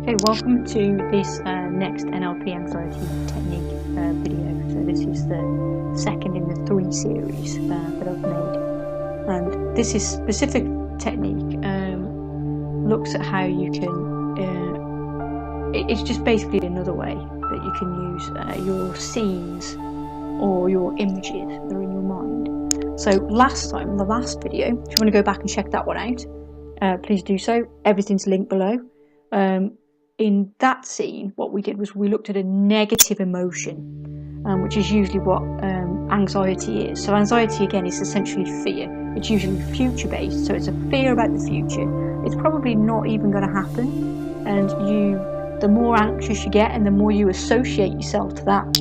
Okay, welcome to this next NLP anxiety technique video. So this is the second in the 3 series that I've made, and this is specific technique looks at how you can. It's just basically another way that you can use your scenes or your images that are in your mind. So last time, in the last video, if you want to go back and check that one out, please do so. Everything's linked below. In that scene, what we did was we looked at a negative emotion, which is usually what anxiety is. So anxiety, again, is essentially fear. It's usually future-based, so it's a fear about the future. It's probably not even going to happen, and the more anxious you get and the more you associate yourself to that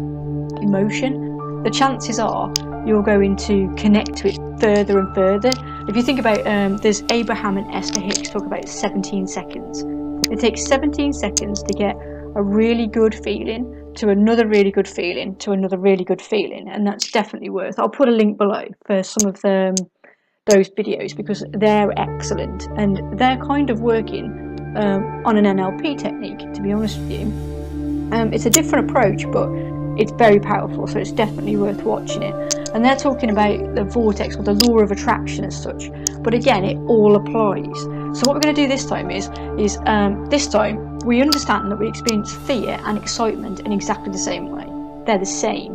emotion, the chances are you're going to connect to it further and further. If you think about, there's Abraham and Esther Hicks talk about 17 seconds. It takes 17 seconds to get a really good feeling to another really good feeling to another really good feeling, and that's definitely worth. I'll put a link below for some of those videos because they're excellent and they're kind of working on an NLP technique, to be honest with you. It's a different approach, but it's very powerful, so it's definitely worth watching it. And they're talking about the vortex or the law of attraction as such, but again, it all applies. So what we're going to do this time is this time we understand that we experience fear and excitement in exactly the same way. They're the same.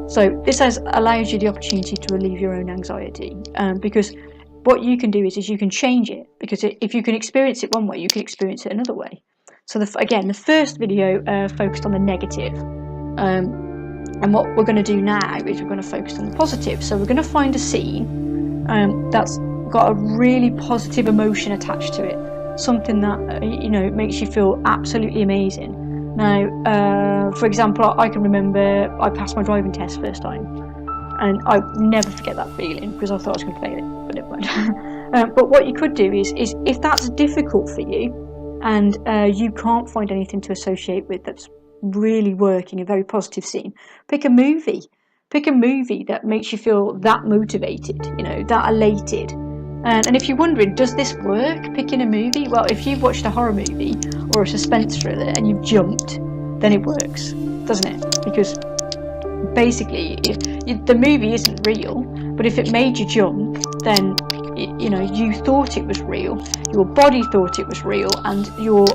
So this allows you the opportunity to relieve your own anxiety, because what you can do is you can change it, because if you can experience it one way, you can experience it another way. So again, the first video focused on the negative. And what we're going to do now is we're going to focus on the positive. So we're going to find a scene that's got a really positive emotion attached to it, something that makes you feel absolutely amazing. Now, for example, I can remember I passed my driving test first time, and I never forget that feeling because I thought I was going to fail it, but never mind. But what you could do is if that's difficult for you and you can't find anything to associate with that's really working, a very positive scene, pick a movie that makes you feel that motivated, that elated. And if you're wondering, does this work, picking a movie? Well, if you've watched a horror movie or a suspense thriller and you've jumped, then it works, doesn't it? Because basically the movie isn't real, but if it made you jump, then you thought it was real, your body thought it was real, and your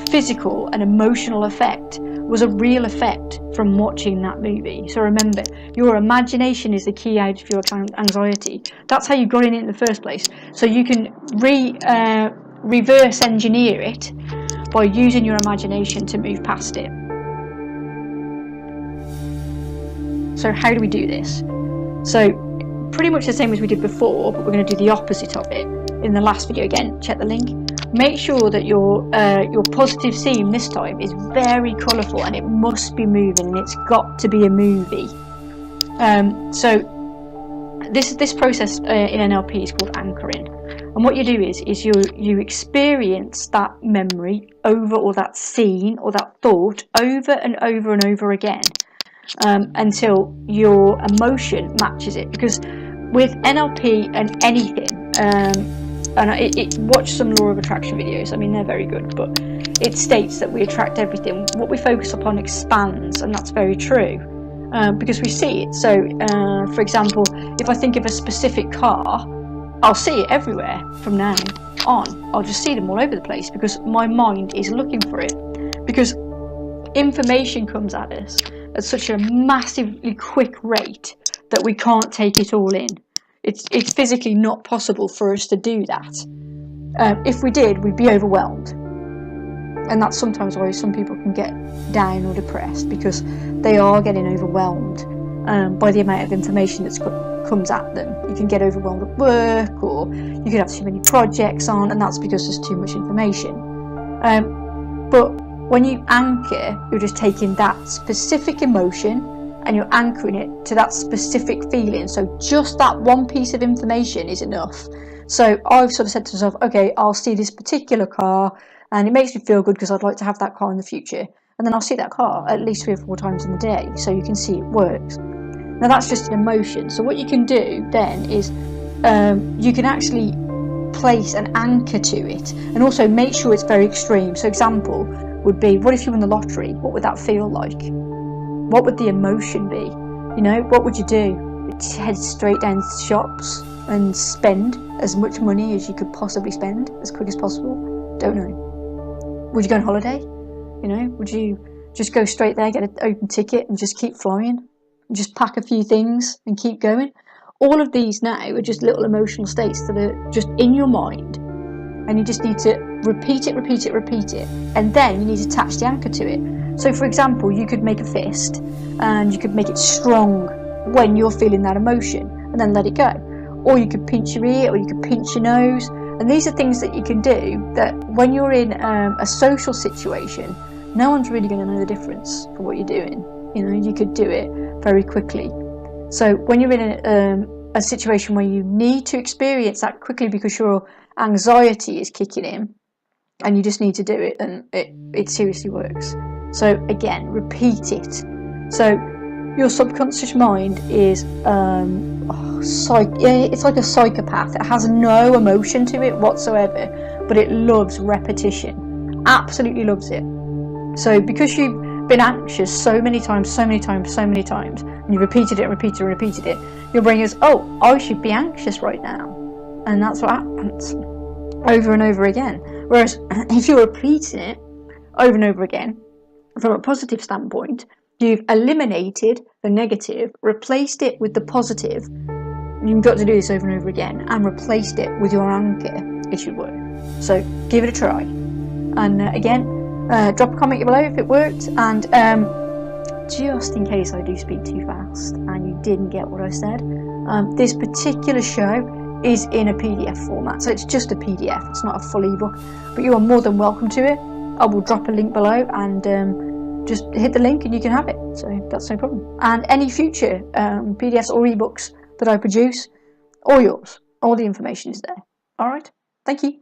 physical and emotional effect was a real effect from watching that movie. So remember, your imagination is the key out of your anxiety. That's how you got in it in the first place. So you can reverse engineer it by using your imagination to move past it. So how do we do this? So pretty much the same as we did before, but we're going to do the opposite of it in the last video. Again, check the link. Make sure that your positive scene this time is very colourful and it must be moving, and it's got to be a movie. So this process in NLP is called anchoring, and what you do is you experience that memory over, or that scene or that thought over and over and over again until your emotion matches it. Because with NLP and anything, watch some law of attraction videos. I mean, they're very good, but it states that we attract everything. What we focus upon expands, and that's very true because we see it. So, for example, if I think of a specific car, I'll see it everywhere from now on. I'll just see them all over the place because my mind is looking for it. Because information comes at us at such a massively quick rate that we can't take it all in. It's physically not possible for us to do that. If we did, we'd be overwhelmed. And that's sometimes why some people can get down or depressed, because they are getting overwhelmed by the amount of information that comes at them. You can get overwhelmed at work, or you could have too many projects on, and that's because there's too much information. But when you anchor, you're just taking that specific emotion and you're anchoring it to that specific feeling. So just that one piece of information is enough. So I've sort of said to myself, okay, I'll see this particular car and it makes me feel good because I'd like to have that car in the future. And then I'll see that car at least 3 or 4 times in the day, so you can see it works. Now that's just an emotion. So what you can do then is you can actually place an anchor to it, and also make sure it's very extreme. So example would be, what if you won the lottery? What would that feel like? What would the emotion be? You know, what would you do? Head straight down to shops and spend as much money as you could possibly spend as quick as possible? Don't know. Would you go on holiday? You know, would you just go straight there, get an open ticket and just keep flying? And just pack a few things and keep going? All of these now are just little emotional states that are just in your mind, and you just need to repeat it, and then you need to attach the anchor to it. So for example, you could make a fist and you could make it strong when you're feeling that emotion and then let it go. Or you could pinch your ear, or you could pinch your nose. And these are things that you can do that when you're in a social situation, no one's really going to know the difference for what you're doing. You know, you could do it very quickly. So when you're in a situation where you need to experience that quickly because your anxiety is kicking in and you just need to do it, and it seriously works. So again, repeat it. So your subconscious mind is it's like a psychopath. It has no emotion to it whatsoever, but it loves repetition. Absolutely loves it. So because you've been anxious so many times, and you repeated it, your brain goes, oh, I should be anxious right now. And that's what happens over and over again. Whereas if you're repeating it over and over again, from a positive standpoint, you've eliminated the negative, replaced it with the positive. You've got to do this over and over again, and replaced it with your anchor, it should work. So give it a try. And again, drop a comment below if it worked. And just in case I do speak too fast and you didn't get what I said, this particular show is in a PDF format. So it's just a PDF, it's not a full ebook, but you are more than welcome to it. I will drop a link below, and just hit the link and you can have it. So that's no problem. And any future PDFs or ebooks that I produce, all yours. All the information is there. Alright, thank you.